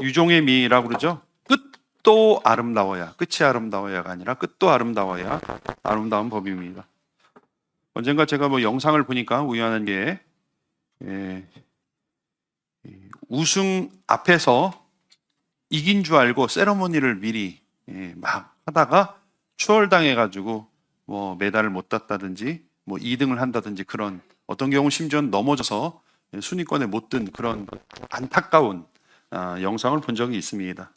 유종의 미라고 그러죠. 끝도 아름다워야, 끝이 아름다워야가 아니라 끝도 아름다워야 아름다운 법입니다. 언젠가 제가 뭐 영상을 보니까 우연한 게 우승 앞에서 이긴 줄 알고 세러머니를 미리 막 하다가 추월당해가지고 뭐 메달을 못 땄다든지 뭐 2등을 한다든지 그런, 어떤 경우 심지어는 넘어져서 순위권에 못 든 그런 안타까운 영상을 본 적이 있습니다.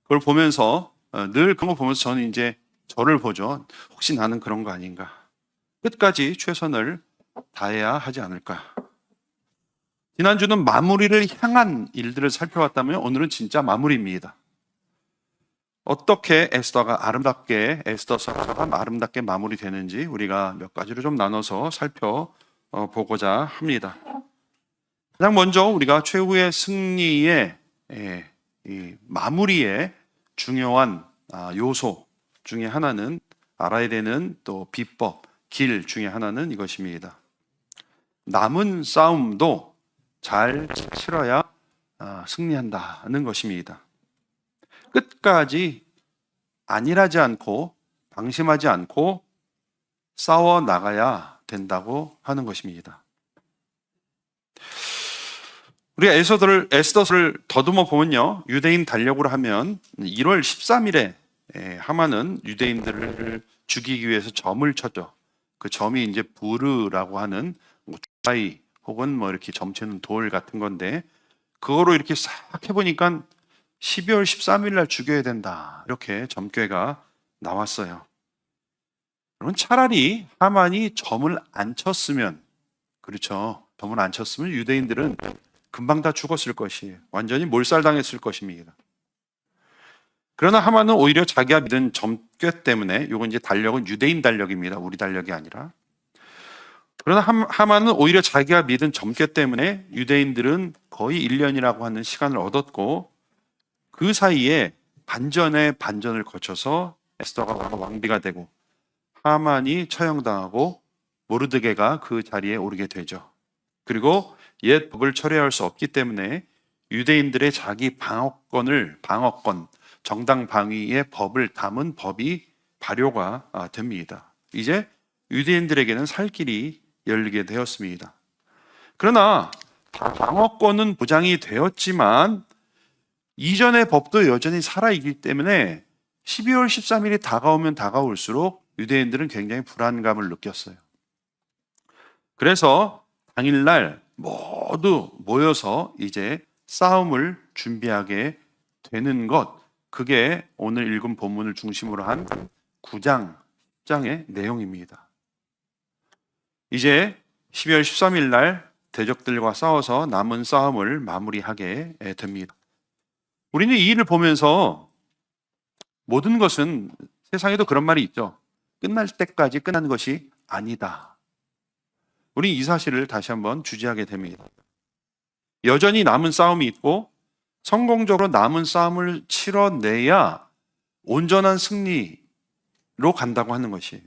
그걸 보면서 늘 그런 거 보면서 저는 이제 저를 보죠. 혹시 나는 그런 거 아닌가? 끝까지 최선을 다해야 하지 않을까? 지난주는 마무리를 향한 일들을 살펴봤다면 오늘은 진짜 마무리입니다. 어떻게 에스더가 에스더서가 아름답게 마무리되는지 우리가 몇 가지로 좀 나눠서 살펴보고자 합니다. 가장 먼저 우리가 최후의 승리의 이 마무리의 중요한 요소 중에 하나는, 알아야 되는 또 비법, 길 중에 하나는 이것입니다. 남은 싸움도 잘 치러야 승리한다는 것입니다. 끝까지 안일하지 않고 방심하지 않고 싸워 나가야 된다고 하는 것입니다. 우리가 에스더를 더듬어 보면요, 유대인 달력으로 하면 1월 13일에 하만은 유대인들을 죽이기 위해서 점을 쳤죠. 그 점이 이제 부르라고 하는 주사위 혹은 뭐 이렇게 점치는 돌 같은 건데, 그거로 이렇게 싹 해보니까 12월 13일 날 죽여야 된다, 이렇게 점괘가 나왔어요. 그러면 차라리 하만이 점을 안 쳤으면, 그렇죠, 점을 안 쳤으면 유대인들은 금방 다 죽었을 것이에요. 완전히 몰살당했을 것입니다. 그러나 하만은 오히려 자기가 믿은 점괘 때문에, 이건 이제 달력은 유대인 달력입니다. 우리 달력이 아니라. 그러나 하만은 오히려 자기가 믿은 점괘 때문에 유대인들은 거의 1년이라고 하는 시간을 얻었고, 그 사이에 반전의 반전을 거쳐서 에스더가 왕비가 되고 하만이 처형당하고 모르드게가 그 자리에 오르게 되죠. 그리고 옛 법을 철회할 수 없기 때문에 유대인들의 자기 방어권, 정당 방위의 법을 담은 법이 발효가 됩니다. 이제 유대인들에게는 살 길이 열리게 되었습니다. 그러나 방어권은 보장이 되었지만 이전의 법도 여전히 살아있기 때문에 12월 13일이 다가오면 다가올수록 유대인들은 굉장히 불안감을 느꼈어요. 그래서 당일날 모두 모여서 이제 싸움을 준비하게 되는 것, 그게 오늘 읽은 본문을 중심으로 한 9장, 10장의 내용입니다. 이제 12월 13일 날 대적들과 싸워서 남은 싸움을 마무리하게 됩니다. 우리는 이 일을 보면서 모든 것은, 세상에도 그런 말이 있죠. 끝날 때까지 끝난 것이 아니다. 우리 이 사실을 다시 한번 주지하게 됩니다. 여전히 남은 싸움이 있고 성공적으로 남은 싸움을 치러내야 온전한 승리로 간다고 하는 것이에요.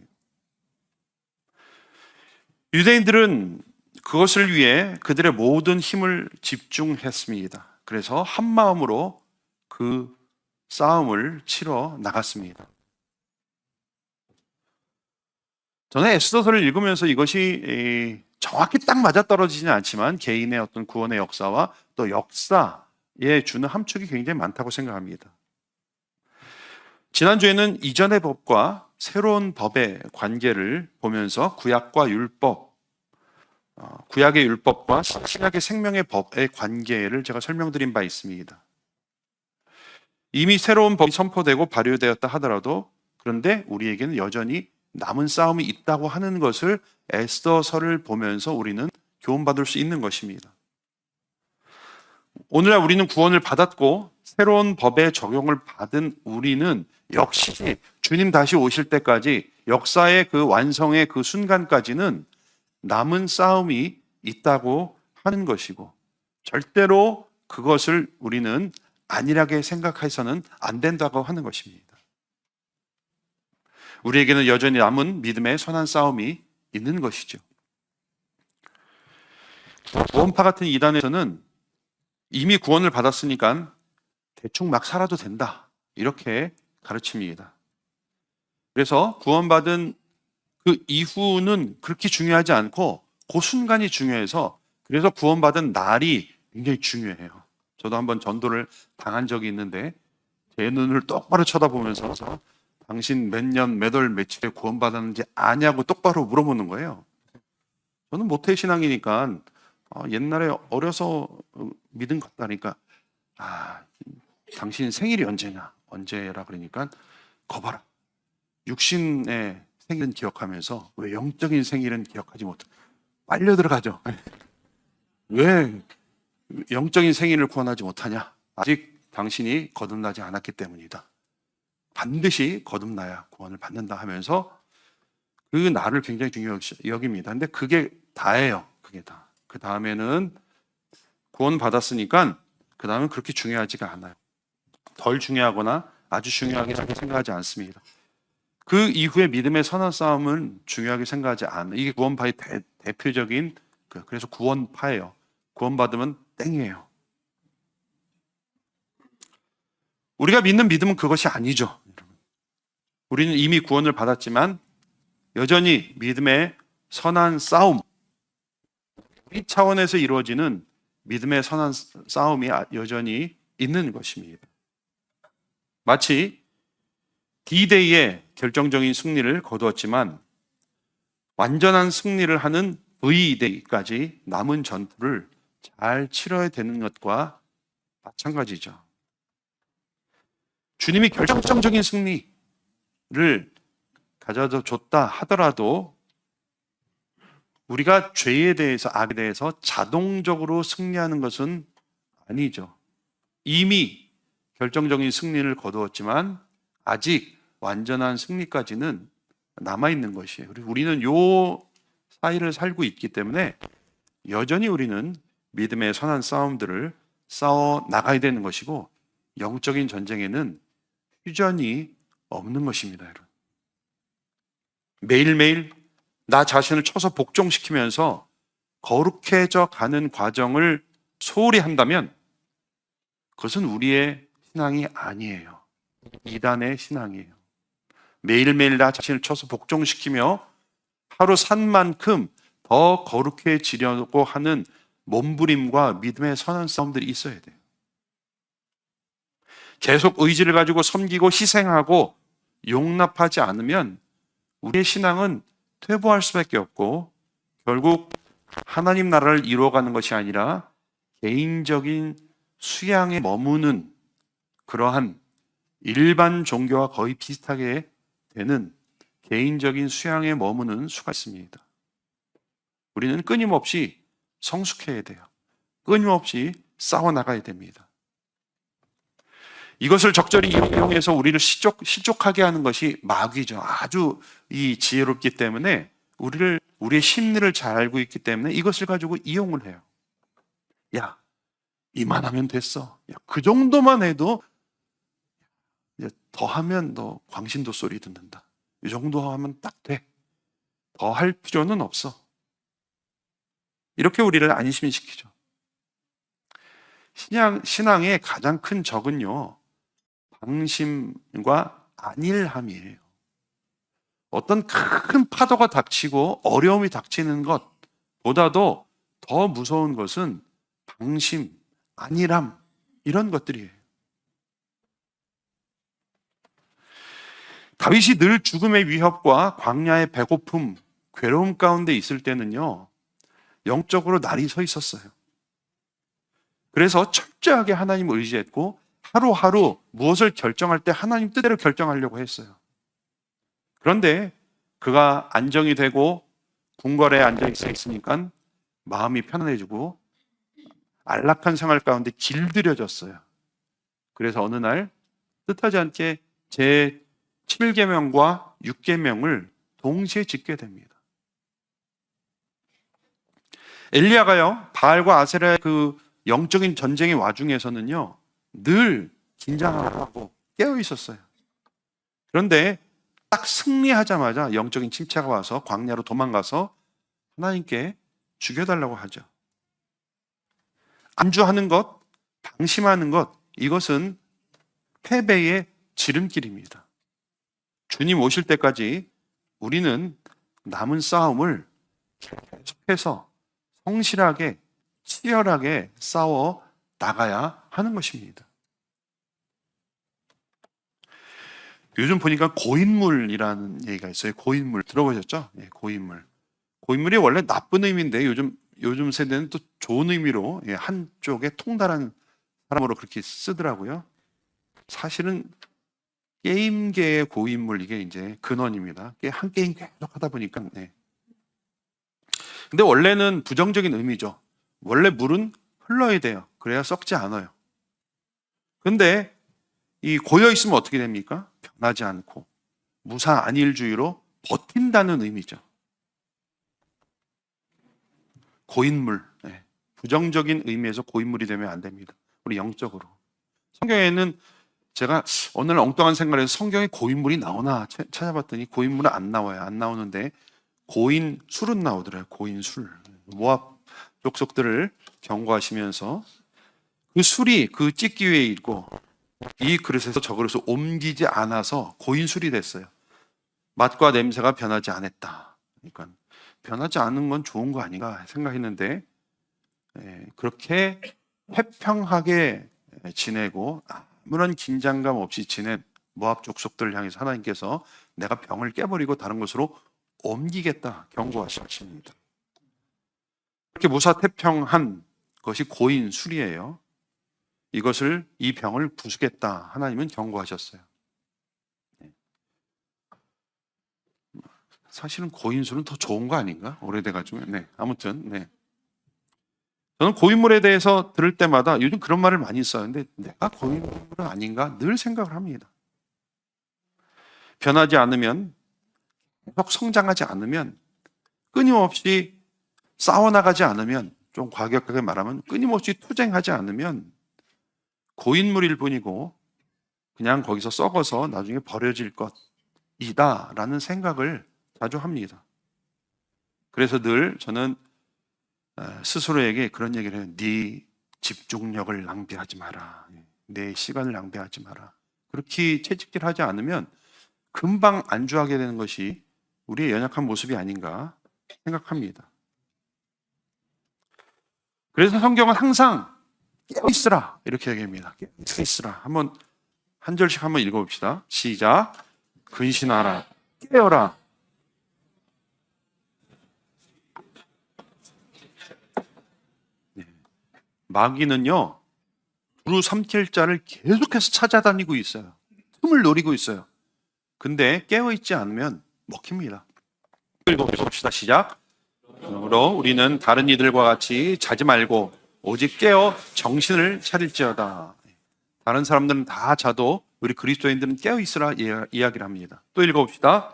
유대인들은 그것을 위해 그들의 모든 힘을 집중했습니다. 그래서 한 마음으로 그 싸움을 치러 나갔습니다. 저는 에스더서를 읽으면서 이것이 정확히 딱 맞아떨어지지는 않지만 개인의 어떤 구원의 역사와 또 역사에 주는 함축이 굉장히 많다고 생각합니다. 지난주에는 이전의 법과 새로운 법의 관계를 보면서 구약과 율법, 구약의 율법과 신약의 생명의 법의 관계를 제가 설명드린 바 있습니다. 이미 새로운 법이 선포되고 발효되었다 하더라도, 그런데 우리에게는 여전히 남은 싸움이 있다고 하는 것을 에스더서를 보면서 우리는 교훈받을 수 있는 것입니다. 오늘날 우리는 구원을 받았고 새로운 법의 적용을 받은 우리는 역시 주님 다시 오실 때까지, 역사의 그 완성의 그 순간까지는 남은 싸움이 있다고 하는 것이고, 절대로 그것을 우리는 안일하게 생각해서는 안 된다고 하는 것입니다. 우리에게는 여전히 남은 믿음의 선한 싸움이 있는 것이죠. 구원파 같은 이단에서는 이미 구원을 받았으니까 대충 막 살아도 된다. 이렇게 가르칩니다. 그래서 구원받은 그 이후는 그렇게 중요하지 않고 그 순간이 중요해서 그래서 구원받은 날이 굉장히 중요해요. 저도 한번 전도를 당한 적이 있는데 제 눈을 똑바로 쳐다보면서 당신 몇 년, 몇 월, 며칠에 구원받았는지 아냐고 똑바로 물어보는 거예요. 저는 모태신앙이니까 옛날에 어려서 믿은 것 같다니까 당신 생일이 언제라 그러니까 거봐라. 육신의 생일은 기억하면서 왜 영적인 생일은 기억하지 못해? 빨려 들어가죠. 왜 영적인 생일을 구원하지 못하냐? 아직 당신이 거듭나지 않았기 때문이다. 반드시 거듭나야 구원을 받는다 하면서 그 날을 굉장히 중요히 여깁니다. 근데 그게 다예요. 그게 다. 그 다음에는 구원 받았으니까 그 다음은 그렇게 중요하지가 않아요. 덜 중요하거나 아주 중요하게 생각하지 않습니다. 그 이후에 믿음의 선한 싸움은 중요하게 생각하지 않아요. 이게 구원파의 대표적인 그래서 구원파예요. 구원받으면 땡이에요. 우리가 믿는 믿음은 그것이 아니죠. 우리는 이미 구원을 받았지만 여전히 믿음의 선한 싸움, 이 차원에서 이루어지는 믿음의 선한 싸움이 여전히 있는 것입니다. 마치 D-Day의 결정적인 승리를 거두었지만 완전한 승리를 하는 V-Day까지 남은 전투를 잘 치러야 되는 것과 마찬가지죠. 주님이 결정적인 승리를 가져다 줬다 하더라도 우리가 죄에 대해서, 악에 대해서 자동적으로 승리하는 것은 아니죠. 이미 결정적인 승리를 거두었지만 아직 완전한 승리까지는 남아있는 것이에요. 우리는 요 사이를 살고 있기 때문에 여전히 우리는 믿음의 선한 싸움들을 싸워 나가야 되는 것이고 영적인 전쟁에는 휴전이 없는 것입니다. 여러분. 매일매일 나 자신을 쳐서 복종시키면서 거룩해져 가는 과정을 소홀히 한다면 그것은 우리의 신앙이 아니에요. 이단의 신앙이에요. 매일매일 나 자신을 쳐서 복종시키며 하루 산 만큼 더 거룩해지려고 하는 몸부림과 믿음의 선한 싸움들이 있어야 돼요. 계속 의지를 가지고 섬기고 희생하고 용납하지 않으면 우리의 신앙은 퇴보할 수밖에 없고 결국 하나님 나라를 이루어가는 것이 아니라 개인적인 수양에 머무는 그러한 일반 종교와 거의 비슷하게 되는 개인적인 수양에 머무는 수가 있습니다. 우리는 끊임없이 성숙해야 돼요. 끊임없이 싸워나가야 됩니다. 이것을 적절히 이용해서 우리를 실족하게 하는 것이 마귀죠. 아주 이 지혜롭기 때문에 우리의 심리를 잘 알고 있기 때문에 이것을 가지고 이용을 해요. 야, 이만하면 됐어. 야, 그 정도만 해도 더 하면 너 광신도 소리 듣는다. 이 정도 하면 딱 돼. 더 할 필요는 없어. 이렇게 우리를 안심시키죠. 신앙의 가장 큰 적은요, 방심과 안일함이에요. 어떤 큰 파도가 닥치고 어려움이 닥치는 것보다도 더 무서운 것은 방심, 안일함, 이런 것들이에요. 다윗이 늘 죽음의 위협과 광야의 배고픔, 괴로움 가운데 있을 때는요, 영적으로 날이 서 있었어요. 그래서 철저하게 하나님을 의지했고 하루하루 무엇을 결정할 때 하나님 뜻대로 결정하려고 했어요. 그런데 그가 안정이 되고 궁궐에 앉아 있으니까 마음이 편안해지고 안락한 생활 가운데 길들여졌어요. 그래서 어느 날 뜻하지 않게 제 7계명과 6계명을 동시에 짓게 됩니다. 엘리야가요, 바알과 아세라의 그 영적인 전쟁의 와중에서는요, 늘 긴장하고 깨어 있었어요. 그런데 딱 승리하자마자 영적인 침체가 와서 광야로 도망가서 하나님께 죽여달라고 하죠. 안주하는 것, 방심하는 것, 이것은 패배의 지름길입니다. 주님 오실 때까지 우리는 남은 싸움을 계속해서 성실하게 치열하게 싸워 나가야 하는 것입니다. 요즘 보니까 고인물이라는 얘기가 있어요. 고인물 들어보셨죠? 예, 고인물. 고인물이 원래 나쁜 의미인데 요즘 세대는 또 좋은 의미로 한쪽에 통달한 사람으로 그렇게 쓰더라고요. 사실은 게임계의 고인물 이게 이제 근원입니다. 한 게임 계속 하다 보니까. 네. 근데 원래는 부정적인 의미죠. 원래 물은 흘러야 돼요. 그래야 썩지 않아요. 근데 이 고여 있으면 어떻게 됩니까? 변하지 않고 무사안일주의로 버틴다는 의미죠. 고인물. 네. 부정적인 의미에서 고인물이 되면 안 됩니다. 우리 영적으로. 성경에는 제가 오늘 엉뚱한 생각을 해서 성경에 고인물이 나오나 찾아봤더니 고인물은 안 나와요. 안 나오는데 고인술은 나오더라고요. 고인술. 모압 족속들을 경고하시면서 그 술이 그 찢기 위에 있고 이 그릇에서 저 그릇을 옮기지 않아서 고인술이 됐어요. 맛과 냄새가 변하지 않았다. 그러니까 변하지 않은 건 좋은 거 아닌가 생각했는데 그렇게 회평하게 지내고 아무런 긴장감 없이 지낸 모압 족속들을 향해서 하나님께서 내가 병을 깨버리고 다른 곳으로 옮기겠다 경고하십니다. 그렇게 무사태평한 것이 고인술이에요. 이 병을 부수겠다 하나님은 경고하셨어요. 사실은 고인술은 더 좋은 거 아닌가? 오래돼가지고. 네, 아무튼 네. 저는 고인물에 대해서 들을 때마다 요즘 그런 말을 많이 써요. 근데 내가 고인물은 아닌가 늘 생각을 합니다. 변하지 않으면, 계속 성장하지 않으면, 끊임없이 싸워나가지 않으면, 좀 과격하게 말하면 끊임없이 투쟁하지 않으면 고인물일 뿐이고 그냥 거기서 썩어서 나중에 버려질 것이다 라는 생각을 자주 합니다. 그래서 늘 저는 스스로에게 그런 얘기를 해요. 네 집중력을 낭비하지 마라. 내 시간을 낭비하지 마라. 그렇게 채찍질하지 않으면 금방 안주하게 되는 것이 우리의 연약한 모습이 아닌가 생각합니다. 그래서 성경은 항상 깨어있으라 이렇게 얘기합니다. 깨어있으라. 한 절씩 한번 읽어봅시다. 시작. 근신하라. 깨어라. 마귀는요, 두루 삼킬 자를 계속해서 찾아다니고 있어요. 틈을 노리고 있어요. 근데 깨어있지 않으면 먹힙니다. 읽어봅시다. 시작. 그러므로 우리는 다른 이들과 같이 자지 말고 오직 깨어 정신을 차릴지어다. 다른 사람들은 다 자도 우리 그리스도인들은 깨어있으라 이야기를 합니다. 또 읽어봅시다.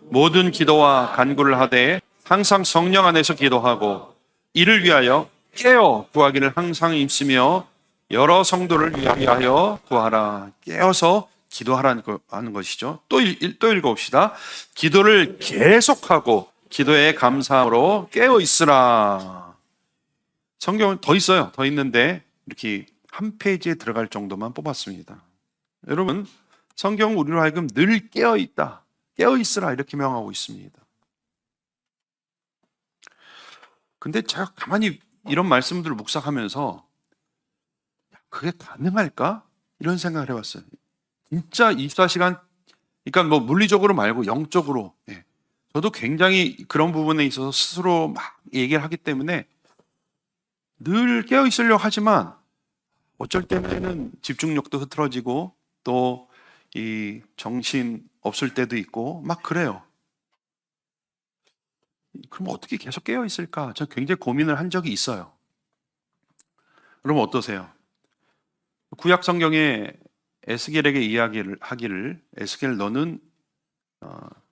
모든 기도와 간구를 하되 항상 성령 안에서 기도하고 이를 위하여 깨어 구하기를 항상 힘쓰며 여러 성도를 위하여 구하라. 깨어서 기도하라는 것이죠. 또 읽어봅시다. 기도를 계속하고 기도에 감사함으로 깨어 있으라. 성경은 더 있어요. 더 있는데 이렇게 한 페이지에 들어갈 정도만 뽑았습니다. 여러분, 성경은 우리로 하여금 늘 깨어 있다, 깨어 있으라 이렇게 명하고 있습니다. 근데 제가 가만히 이런 말씀들을 묵상하면서 그게 가능할까? 이런 생각을 해봤어요. 진짜 24시간, 그러니까 뭐 물리적으로 말고 영적으로. 저도 굉장히 그런 부분에 있어서 스스로 막 얘기를 하기 때문에 늘 깨어 있으려고 하지만 어쩔 때는 집중력도 흐트러지고 또 이 정신 없을 때도 있고 막 그래요. 그럼 어떻게 계속 깨어 있을까? 저 굉장히 고민을 한 적이 있어요. 여러분 어떠세요? 구약 성경에 에스겔에게 이야기를 하기를 에스겔 너는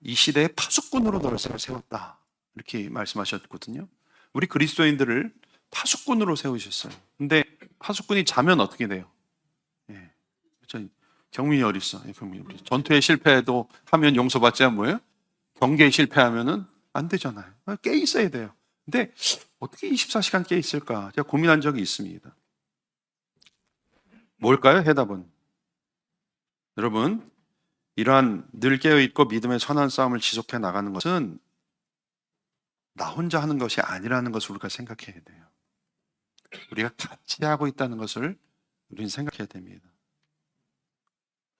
이 시대의 파수꾼으로 너를 세웠다 이렇게 말씀하셨거든요. 우리 그리스도인들을 파수꾼으로 세우셨어요. 근데 파수꾼이 자면 어떻게 돼요? 경민이 어디 있어? 전투에 실패해도 하면 용서받지 않은 뭐예요? 경계에 실패하면은 안 되잖아요. 깨 있어야 돼요. 근데 어떻게 24시간 깨 있을까? 제가 고민한 적이 있습니다. 뭘까요? 해답은 여러분, 이러한 늘 깨어있고 믿음의 선한 싸움을 지속해 나가는 것은 나 혼자 하는 것이 아니라는 것을 우리가 생각해야 돼요. 우리가 같이 하고 있다는 것을 우리는 생각해야 됩니다.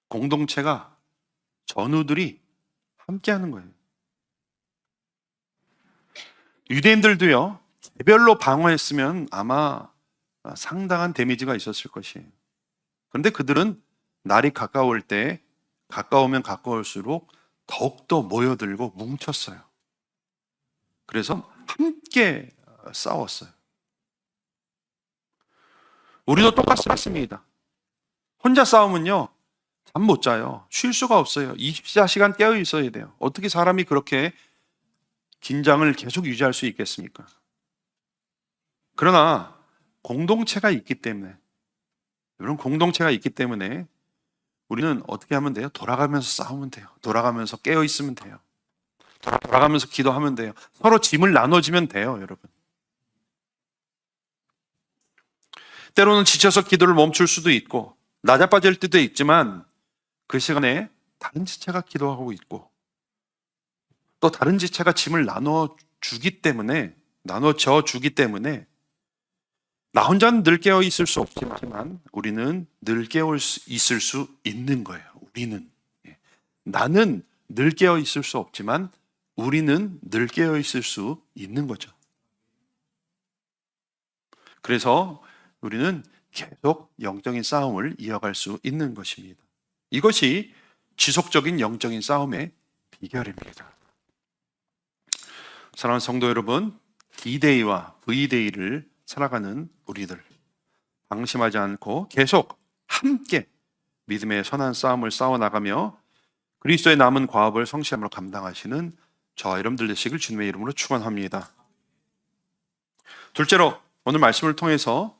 공동체가, 전우들이 함께 하는 거예요. 유대인들도요, 개별로 방어했으면 아마 상당한 데미지가 있었을 것이에요. 그런데 그들은 날이 가까우면 가까울수록 더욱더 모여들고 뭉쳤어요. 그래서 함께 싸웠어요. 우리도 똑같습니다. 혼자 싸우면요, 잠 못 자요. 쉴 수가 없어요. 24시간 깨어 있어야 돼요. 어떻게 사람이 그렇게 긴장을 계속 유지할 수 있겠습니까? 그러나 공동체가 있기 때문에, 이런 공동체가 있기 때문에 우리는 어떻게 하면 돼요? 돌아가면서 싸우면 돼요. 돌아가면서 깨어 있으면 돼요. 돌아가면서 기도하면 돼요. 서로 짐을 나눠주면 돼요, 여러분. 때로는 지쳐서 기도를 멈출 수도 있고 나자빠질 때도 있지만 그 시간에 다른 지체가 기도하고 있고 또 다른 지체가 짐을 나눠져 주기 때문에 나 혼자는 늘 깨어 있을 수 없지만 우리는 늘 깨어 있을 수 있는 거예요. 우리는. 나는 늘 깨어 있을 수 없지만 우리는 늘 깨어 있을 수 있는 거죠. 그래서 우리는 계속 영적인 싸움을 이어갈 수 있는 것입니다. 이것이 지속적인 영적인 싸움의 비결입니다. 사랑하는 성도 여러분, D-Day와 V-Day를 살아가는 우리들, 방심하지 않고 계속 함께 믿음의 선한 싸움을 싸워나가며 그리스도의 남은 과업을 성실함으로 감당하시는 저와 여러분들 되시길 주님의 이름으로 축원합니다. 둘째로 오늘 말씀을 통해서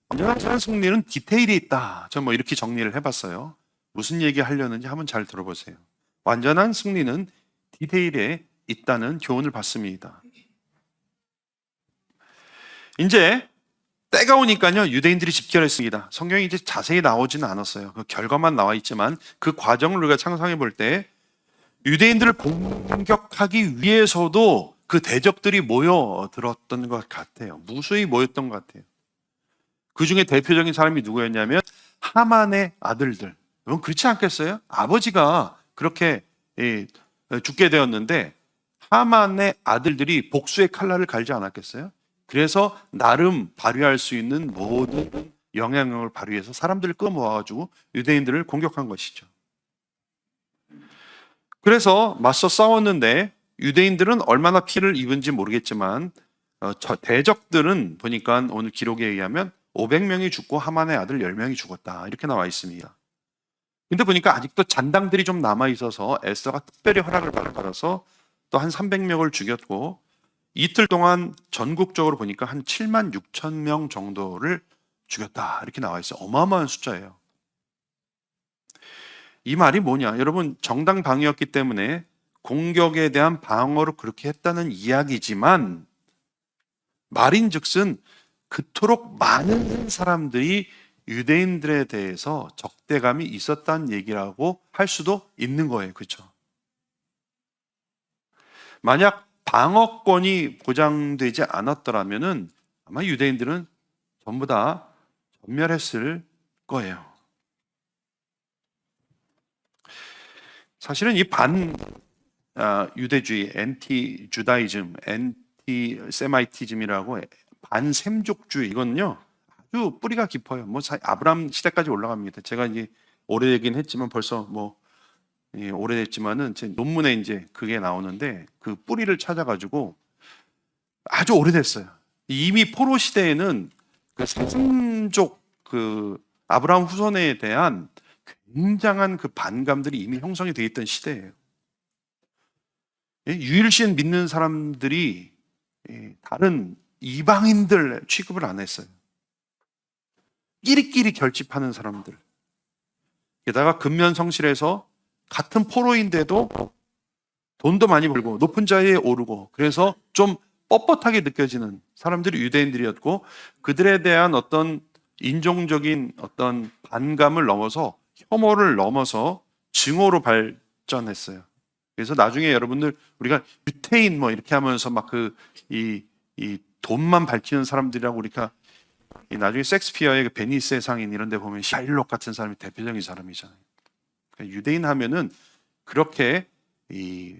완전한 승리는 디테일이 있다. 전 이렇게 정리를 해봤어요. 무슨 얘기 하려는지 한번 잘 들어보세요. 완전한 승리는 디테일에 있다는 교훈을 받습니다. 이제 때가 오니까요, 유대인들이 집결했습니다. 성경이 이제 자세히 나오지는 않았어요. 그 결과만 나와 있지만 그 과정을 우리가 상상해 볼 때 유대인들을 공격하기 위해서도 그 대적들이 모여들었던 것 같아요. 무수히 모였던 것 같아요. 그 중에 대표적인 사람이 누구였냐면 하만의 아들들. 여러분 그렇지 않겠어요? 아버지가 그렇게 죽게 되었는데 하만의 아들들이 복수의 칼날을 갈지 않았겠어요? 그래서 나름 발휘할 수 있는 모든 영향력을 발휘해서 사람들을 끌어모아가지고 유대인들을 공격한 것이죠. 그래서 맞서 싸웠는데 유대인들은 얼마나 피를 입은지 모르겠지만 대적들은 보니까 오늘 기록에 의하면 500명이 죽고 하만의 아들 10명이 죽었다 이렇게 나와 있습니다. 근데 보니까 아직도 잔당들이 좀 남아있어서 에스더가 특별히 허락을 받아서 또 한 300명을 죽였고 이틀 동안 전국적으로 보니까 한 7만 6천 명 정도를 죽였다 이렇게 나와 있어요. 어마어마한 숫자예요. 이 말이 뭐냐? 여러분 정당방위였기 때문에 공격에 대한 방어로 그렇게 했다는 이야기지만 말인즉슨 그토록 많은 사람들이 유대인들에 대해서 적대감이 있었다는 얘기라고 할 수도 있는 거예요. 그렇죠? 만약 방어권이 보장되지 않았더라면은 아마 유대인들은 전부 다 전멸했을 거예요. 사실은 이 유대주의, 엔티 주다이즘, 엔티 세마이티즘이라고 반샘족주의 이거는요 아주 뿌리가 깊어요. 아브라함 시대까지 올라갑니다. 제가 이제 오래되긴 했지만 벌써 오래됐지만은 제 논문에 이제 그게 나오는데 그 뿌리를 찾아가지고 아주 오래됐어요. 이미 포로 시대에는 그 세승족 그 아브라함 후손에 대한 굉장한 그 반감들이 이미 형성이 되어 있던 시대예요. 유일신 믿는 사람들이 다른 이방인들 취급을 안 했어요. 끼리끼리 결집하는 사람들. 게다가 근면성실해서 같은 포로인데도 돈도 많이 벌고 높은 자리에 오르고 그래서 좀 뻣뻣하게 느껴지는 사람들이 유대인들이었고 그들에 대한 어떤 인종적인 어떤 반감을 넘어서 혐오를 넘어서 증오로 발전했어요. 그래서 나중에 여러분들 우리가 유태인 뭐 이렇게 하면서 막 이 돈만 밝히는 사람들이라고 우리가 나중에 섹스피어의 그 베니스의 상인 이런 데 보면 샤일록 같은 사람이 대표적인 사람이잖아요. 그러니까 유대인 하면은 그렇게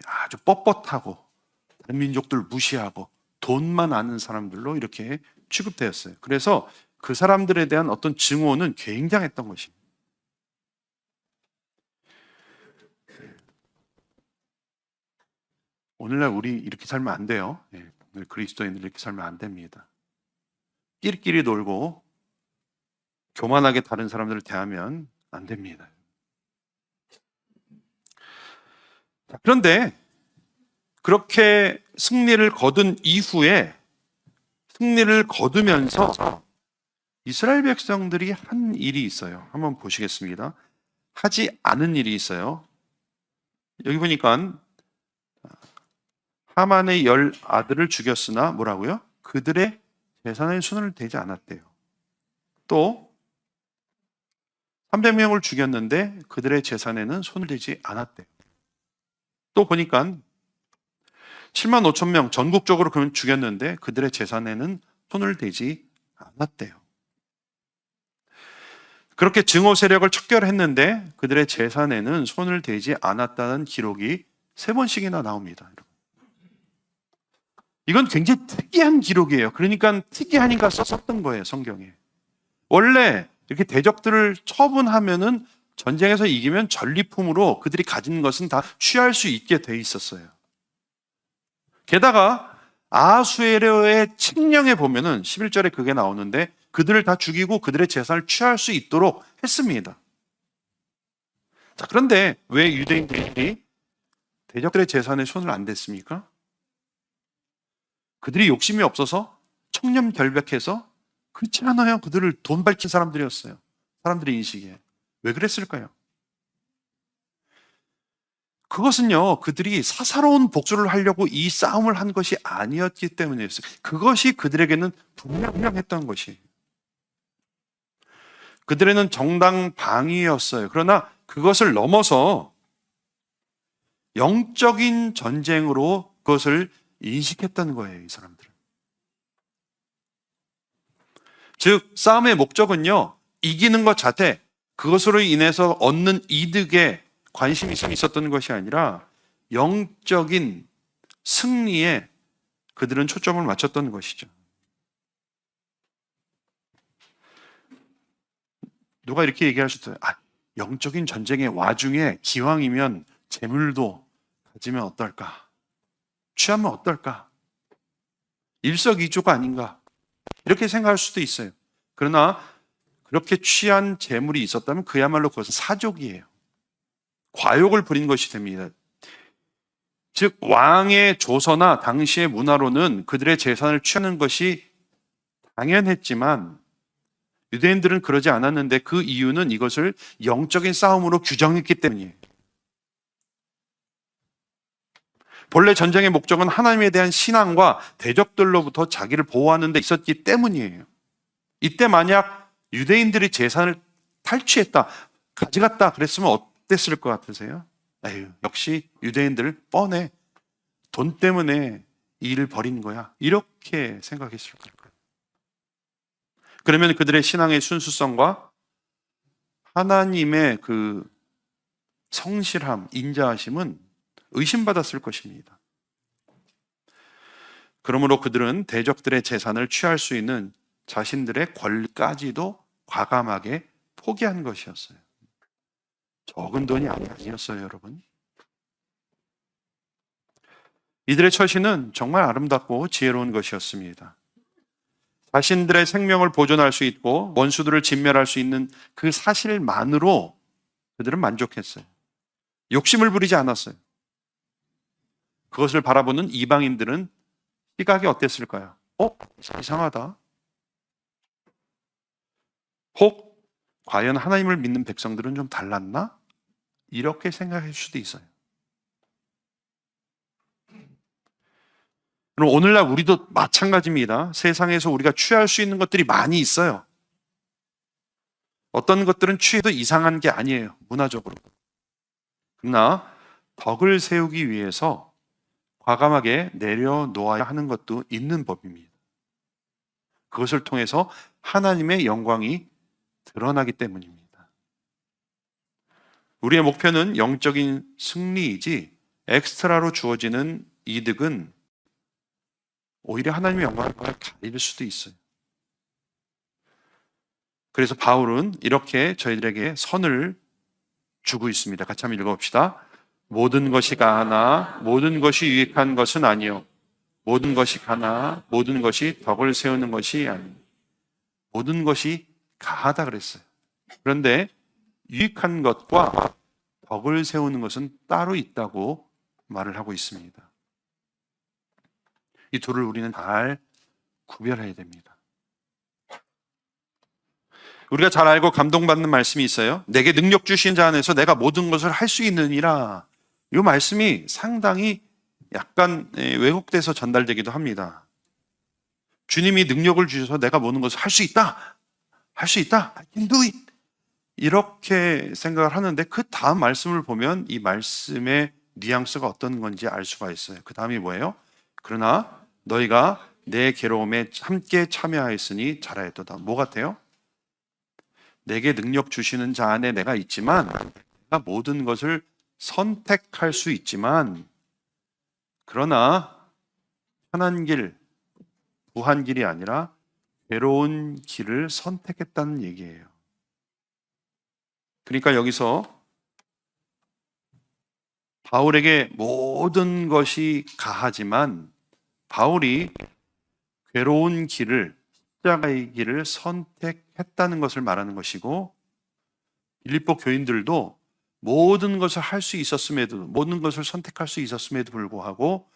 아주 뻣뻣하고 다른 민족들 무시하고 돈만 아는 사람들로 이렇게 취급되었어요. 그래서 그 사람들에 대한 어떤 증오는 굉장했던 것입니다. 오늘날 우리 이렇게 살면 안 돼요. 오늘 그리스도인들 이렇게 살면 안 됩니다. 끼리끼리 놀고 교만하게 다른 사람들을 대하면 안 됩니다. 그런데 그렇게 승리를 거둔 이후에 승리를 거두면서 이스라엘 백성들이 한 일이 있어요. 한번 보시겠습니다. 하지 않은 일이 있어요. 여기 보니까 하만의 10 아들을 죽였으나 뭐라고요? 그들의 재산에 손을 대지 않았대요. 또 300명을 죽였는데 그들의 재산에는 손을 대지 않았대요. 또 보니까 7만 5천 명 전국적으로 그런 죽였는데 그들의 재산에는 손을 대지 않았대요. 그렇게 증오 세력을 척결했는데 그들의 재산에는 손을 대지 않았다는 기록이 3번씩이나 나옵니다. 이건 굉장히 특이한 기록이에요. 그러니까 특이하니까 썼던 거예요, 성경에. 원래 이렇게 대적들을 처분하면은 전쟁에서 이기면 전리품으로 그들이 가진 것은 다 취할 수 있게 돼 있었어요. 게다가 아하수에로의 칙령에 보면은 11절에 그게 나오는데 그들을 다 죽이고 그들의 재산을 취할 수 있도록 했습니다. 자, 그런데 왜 유대인들이 대적들의 재산에 손을 안 댔습니까? 그들이 욕심이 없어서 청렴결백해서 그렇지 않아요. 그들을 돈 밝힌 사람들이었어요. 사람들의 인식에. 왜 그랬을까요? 그것은요, 그들이 사사로운 복수를 하려고 이 싸움을 한 것이 아니었기 때문이었어요. 그것이 그들에게는 분명했던 것이. 그들에는 정당 방위였어요. 그러나 그것을 넘어서 영적인 전쟁으로 그것을 인식했던 거예요, 이 사람들은. 즉, 싸움의 목적은요, 이기는 것 자체, 그것으로 인해서 얻는 이득에 관심이 있었던 것이 아니라 영적인 승리에 그들은 초점을 맞췄던 것이죠. 누가 이렇게 얘기할 수 있어요. 영적인 전쟁의 와중에 기왕이면 재물도 가지면 어떨까? 취하면 어떨까? 일석이조가 아닌가? 이렇게 생각할 수도 있어요. 그러나 그렇게 취한 재물이 있었다면 그야말로 그것은 사족이에요. 과욕을 부린 것이 됩니다. 즉 왕의 조서나 당시의 문화로는 그들의 재산을 취하는 것이 당연했지만 유대인들은 그러지 않았는데 그 이유는 이것을 영적인 싸움으로 규정했기 때문이에요. 본래 전쟁의 목적은 하나님에 대한 신앙과 대적들로부터 자기를 보호하는 데 있었기 때문이에요. 이때 만약 유대인들이 재산을 탈취했다, 가져갔다 그랬으면 어땠을 것 같으세요? 에휴, 역시 유대인들 뻔해. 돈 때문에 이 일을 벌인 거야. 이렇게 생각했을 거예요. 그러면 그들의 신앙의 순수성과 하나님의 그 성실함, 인자하심은 의심받았을 것입니다. 그러므로 그들은 대적들의 재산을 취할 수 있는 자신들의 권리까지도 과감하게 포기한 것이었어요. 적은 돈이 아니었어요, 여러분. 이들의 처신은 정말 아름답고 지혜로운 것이었습니다. 자신들의 생명을 보존할 수 있고 원수들을 진멸할 수 있는 그 사실만으로 그들은 만족했어요. 욕심을 부리지 않았어요. 그것을 바라보는 이방인들은 시각이 어땠을까요? 이상하다. 혹 과연 하나님을 믿는 백성들은 좀 달랐나? 이렇게 생각할 수도 있어요. 그럼 오늘날 우리도 마찬가지입니다. 세상에서 우리가 취할 수 있는 것들이 많이 있어요. 어떤 것들은 취해도 이상한 게 아니에요, 문화적으로. 그러나 덕을 세우기 위해서 과감하게 내려놓아야 하는 것도 있는 법입니다. 그것을 통해서 하나님의 영광이 드러나기 때문입니다. 우리의 목표는 영적인 승리이지 엑스트라로 주어지는 이득은 오히려 하나님의 영광을 가릴 수도 있어요. 그래서 바울은 이렇게 저희들에게 선을 주고 있습니다. 같이 한번 읽어봅시다. 모든 것이 가하나 모든 것이 유익한 것은 아니요 모든 것이 가나 모든 것이 덕을 세우는 것이 아니요 모든 것이 가하다 그랬어요. 그런데 유익한 것과 덕을 세우는 것은 따로 있다고 말을 하고 있습니다. 이 둘을 우리는 잘 구별해야 됩니다. 우리가 잘 알고 감동받는 말씀이 있어요. 내게 능력 주신 자 안에서 내가 모든 것을 할 수 있느니라. 이 말씀이 상당히 약간 왜곡돼서 전달되기도 합니다. 주님이 능력을 주셔서 내가 모든 것을 할 수 있다. 할 수 있다. I can do it. 이렇게 생각을 하는데 그 다음 말씀을 보면 이 말씀의 뉘앙스가 어떤 건지 알 수가 있어요. 그 다음이 뭐예요? 그러나 너희가 내 괴로움에 함께 참여하였으니 잘하였도다. 뭐 같아요? 내게 능력 주시는 자 안에 내가 있지만 내가 모든 것을 선택할 수 있지만 그러나 편한 길, 부한 길이 아니라 괴로운 길을 선택했다는 얘기예요. 그러니까 여기서 바울에게 모든 것이 가하지만 바울이 괴로운 길을, 십자가의 길을 선택했다는 것을 말하는 것이고 빌립보 교인들도 모든 것을 할 수 있었음에도 모든 것을 선택할 수 있었음에도 불구하고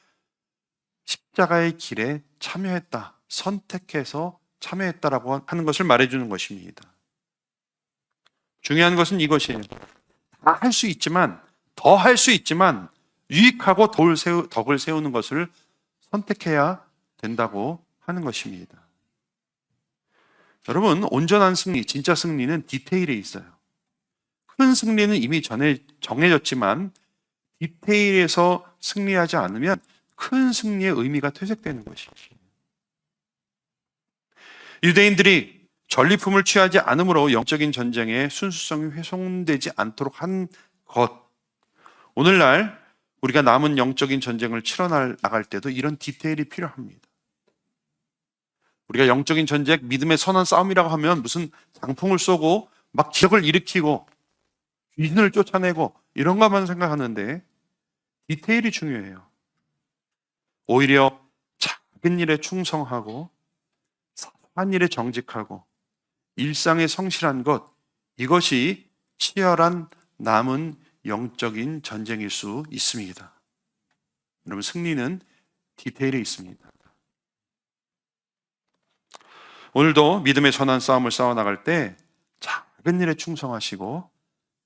십자가의 길에 참여했다, 선택해서 참여했다라고 하는 것을 말해주는 것입니다. 중요한 것은 이것이에요. 다 할 수 있지만 더 할 수 있지만 유익하고 덕을 세우는 것을 선택해야 된다고 하는 것입니다. 여러분, 온전한 승리, 진짜 승리는 디테일에 있어요. 큰 승리는 이미 전에 정해졌지만 디테일에서 승리하지 않으면 큰 승리의 의미가 퇴색되는 것이죠. 유대인들이 전리품을 취하지 않으므로 영적인 전쟁의 순수성이 훼손되지 않도록 한 것. 오늘날 우리가 남은 영적인 전쟁을 치러 나갈 때도 이런 디테일이 필요합니다. 우리가 영적인 전쟁, 믿음의 선한 싸움이라고 하면 무슨 장풍을 쏘고 막 기적을 일으키고 귀신을 쫓아내고 이런 것만 생각하는데 디테일이 중요해요. 오히려 작은 일에 충성하고 사소한 일에 정직하고 일상에 성실한 것, 이것이 치열한 남은 영적인 전쟁일 수 있습니다. 여러분, 승리는 디테일에 있습니다. 오늘도 믿음의 선한 싸움을 싸워나갈 때 작은 일에 충성하시고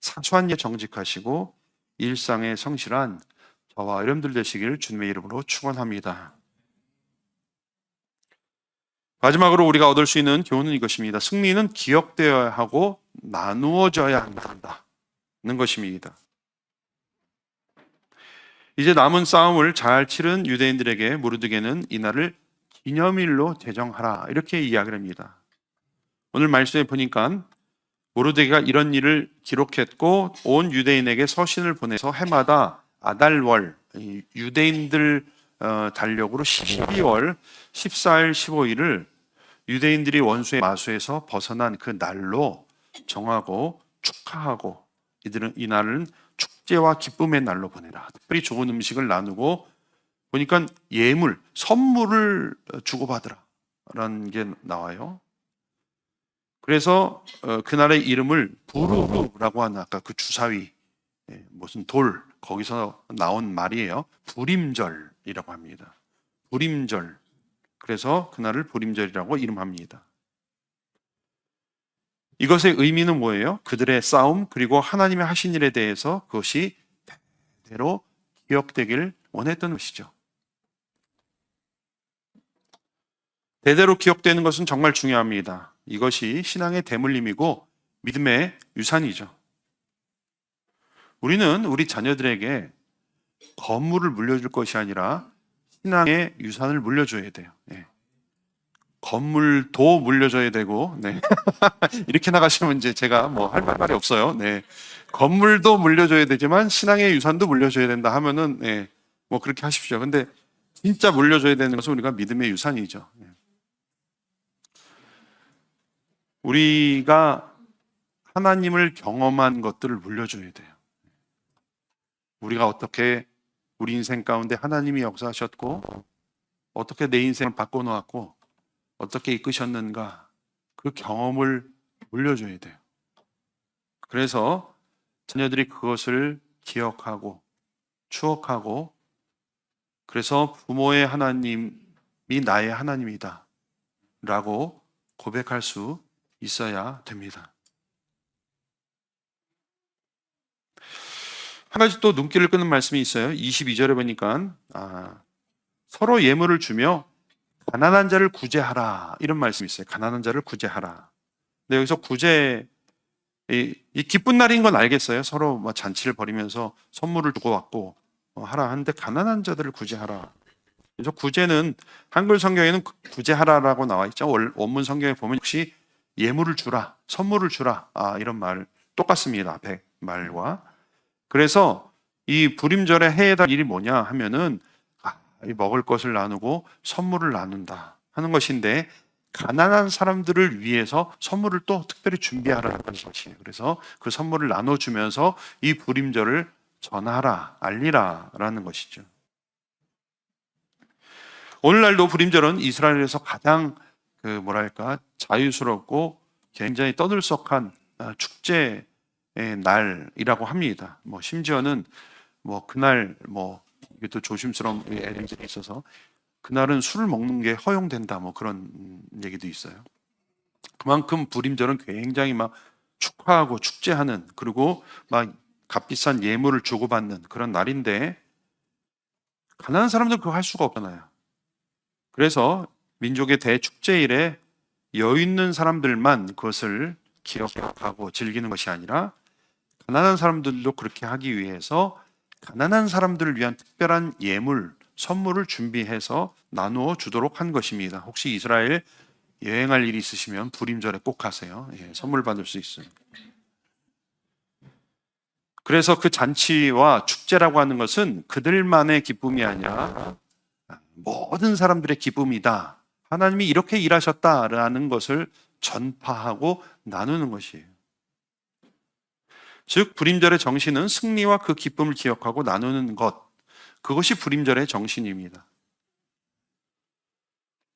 사소한 일에 정직하시고 일상에 성실한 저와 여러분들 되시기를 주님의 이름으로 축원합니다. 마지막으로 우리가 얻을 수 있는 교훈은 이것입니다. 승리는 기억되어야 하고 나누어져야 한다는 것입니다. 이제 남은 싸움을 잘 치른 유대인들에게 모르드게는 이날을 기념일로 제정하라 이렇게 이야기를 합니다. 오늘 말씀에 보니까 모르드게가 이런 일을 기록했고 온 유대인에게 서신을 보내서 해마다 아달월, 유대인들 달력으로 12월 14일, 15일을 유대인들이 원수의 마수에서 벗어난 그 날로 정하고 축하하고 이들은 이 날은 축제와 기쁨의 날로 보내라. 특별히 좋은 음식을 나누고 보니까 예물, 선물을 주고받으라 라는 게 나와요. 그래서 그날의 이름을 부르라고 하는 아까 그 주사위 무슨 돌 거기서 나온 말이에요. 부림절이라고 합니다. 부림절. 그래서 그날을 부림절이라고 이름합니다. 이것의 의미는 뭐예요? 그들의 싸움 그리고 하나님의 하신 일에 대해서 그것이 대대로 기억되길 원했던 것이죠. 대대로 기억되는 것은 정말 중요합니다. 이것이 신앙의 대물림이고 믿음의 유산이죠. 우리는 우리 자녀들에게 건물을 물려줄 것이 아니라 신앙의 유산을 물려줘야 돼요. 네. 건물도 물려줘야 되고, 네. 이렇게 나가시면 이제 제가 뭐 할 말이 없어요. 네. 건물도 물려줘야 되지만 신앙의 유산도 물려줘야 된다 하면은, 네. 뭐 그렇게 하십시오. 근데 진짜 물려줘야 되는 것은 우리가 믿음의 유산이죠. 네. 우리가 하나님을 경험한 것들을 물려줘야 돼요. 우리가 어떻게 우리 인생 가운데 하나님이 역사하셨고, 어떻게 내 인생을 바꿔놓았고, 어떻게 이끄셨는가, 그 경험을 물려줘야 돼요. 그래서 자녀들이 그것을 기억하고 추억하고, 그래서 부모의 하나님이 나의 하나님이다 라고 고백할 수 있어야 됩니다. 한 가지 또 눈길을 끄는 말씀이 있어요. 22절에 보니까 서로 예물을 주며 가난한 자를 구제하라, 이런 말씀이 있어요. 가난한 자를 구제하라. 근데 여기서 구제, 이 기쁜 날인 건 알겠어요. 서로 뭐 잔치를 벌이면서 선물을 주고받고 하라 하는데 가난한 자들을 구제하라. 그래서 구제는 한글 성경에는 구제하라라고 나와 있죠. 원문 성경에 보면 역시 예물을 주라, 선물을 주라, 이런 말 똑같습니다. 앞에 말과. 그래서 이 부림절에 해야 할 일이 뭐냐 하면은 먹을 것을 나누고 선물을 나눈다 하는 것인데, 가난한 사람들을 위해서 선물을 또 특별히 준비하라는 것이에요. 그래서 그 선물을 나눠주면서 이 부림절을 전하라, 알리라라는 것이죠. 오늘날도 부림절은 이스라엘에서 가장 자유스럽고 굉장히 떠들썩한 축제의 날이라고 합니다. 뭐 심지어는 그날 이게 또 조심스러운 엘리들이 있어서 그날은 술을 먹는 게 허용된다, 그런 얘기도 있어요. 그만큼 부림절은 굉장히 축하하고 축제하는, 그리고 값비싼 예물을 주고받는 그런 날인데, 가난한 사람들은 그거 할 수가 없잖아요. 그래서 민족의 대축제일에 여유 있는 사람들만 그것을 기억하고 즐기는 것이 아니라, 가난한 사람들도 그렇게 하기 위해서 가난한 사람들을 위한 특별한 예물, 선물을 준비해서 나누어 주도록 한 것입니다. 혹시 이스라엘 여행할 일이 있으시면 부림절에 꼭 가세요. 선물 받을 수 있어요. 그래서 그 잔치와 축제라고 하는 것은 그들만의 기쁨이 아니라 모든 사람들의 기쁨이다. 하나님이 이렇게 일하셨다라는 것을 전파하고 나누는 것이에요. 즉 부림절의 정신은 승리와 그 기쁨을 기억하고 나누는 것, 그것이 부림절의 정신입니다.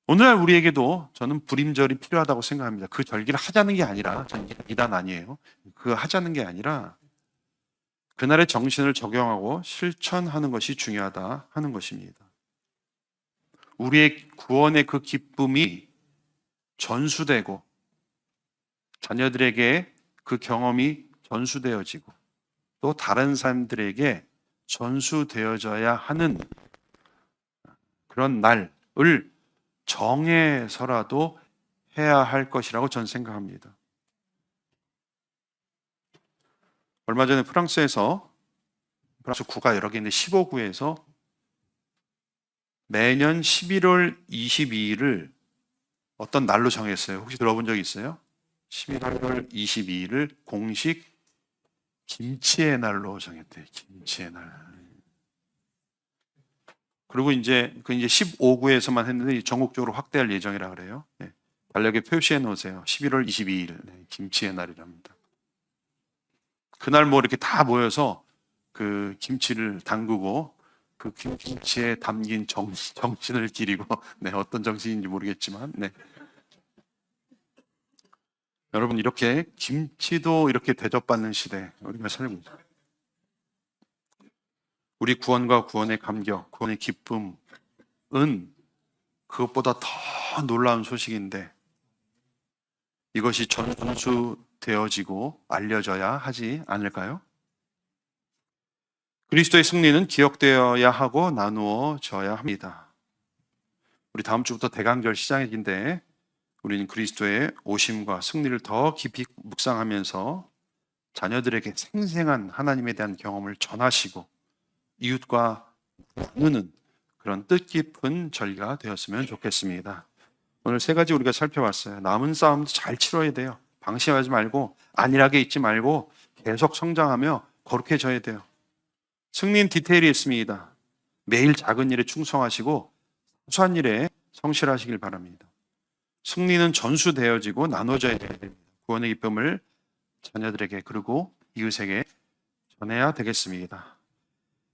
오늘날 우리에게도 저는 부림절이 필요하다고 생각합니다. 그 절기를 하자는 게 아니라, 저는 이단 아니에요. 그 하자는 게 아니라 그날의 정신을 적용하고 실천하는 것이 중요하다 하는 것입니다. 우리의 구원의 그 기쁨이 전수되고 자녀들에게 그 경험이 전수되어지고 또 다른 사람들에게 전수되어져야 하는 그런 날을 정해서라도 해야 할 것이라고 저는 생각합니다. 얼마 전에 프랑스 구가 여러 개 있는데 15구에서 매년 11월 22일을 어떤 날로 정했어요. 혹시 들어본 적 있어요? 11월 22일을 공식 김치의 날로 정했대요. 김치의 날. 그리고 이제 15구에서만 했는데 전국적으로 확대할 예정이라 그래요. 달력에 표시해 놓으세요. 11월 22일 김치의 날이랍니다. 그날 이렇게 다 모여서 그 김치를 담그고 그 김치에 담긴 정신을 기리고, 어떤 정신인지 모르겠지만, 여러분, 이렇게 김치도 이렇게 대접받는 시대 우리가 살고 있어요. 우리 구원과 구원의 감격, 구원의 기쁨은 그것보다 더 놀라운 소식인데, 이것이 전수되어지고 알려져야 하지 않을까요? 그리스도의 승리는 기억되어야 하고 나누어져야 합니다. 우리 다음 주부터 대강절 시작인데 우리는 그리스도의 오심과 승리를 더 깊이 묵상하면서 자녀들에게 생생한 하나님에 대한 경험을 전하시고 이웃과 나누는 그런 뜻깊은 절기가 되었으면 좋겠습니다. 오늘 세 가지 우리가 살펴봤어요. 남은 싸움도 잘 치러야 돼요. 방심하지 말고 안일하게 있지 말고 계속 성장하며 거룩해져야 돼요. 승리는 디테일이 있습니다. 매일 작은 일에 충성하시고 소소한 일에 성실하시길 바랍니다. 승리는 전수되어지고 나눠져야 됩니다. 구원의 기쁨을 자녀들에게 그리고 이웃에게 전해야 되겠습니다.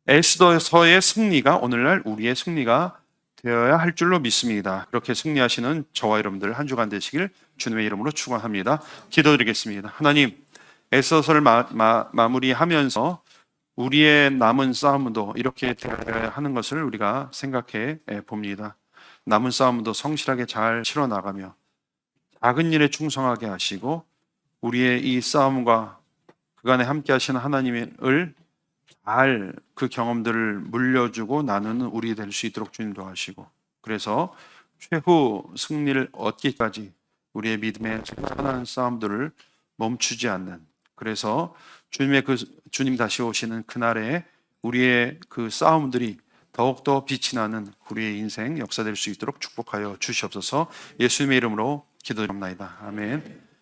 에스더서의 승리가 오늘날 우리의 승리가 되어야 할 줄로 믿습니다. 그렇게 승리하시는 저와 여러분들 한 주간 되시길 주님의 이름으로 축원합니다. 기도드리겠습니다. 하나님, 에스더서를 마무리하면서 우리의 남은 싸움도 이렇게 되어야 하는 것을 우리가 생각해 봅니다. 남은 싸움도 성실하게 잘 치러 나가며 작은 일에 충성하게 하시고 우리의 이 싸움과 그간에 함께 하시는 하나님을 잘 그 경험들을 물려주고 나누는 우리 될 수 있도록 주님 도와주시고 그래서 최후 승리를 얻기까지 우리의 믿음의 선한 싸움들을 멈추지 않는 그래서 주님 다시 오시는 그날에 우리의 그 싸움들이 더욱더 빛이 나는 우리의 인생 역사될 수 있도록 축복하여 주시옵소서. 예수님의 이름으로 기도드립니다. 아멘.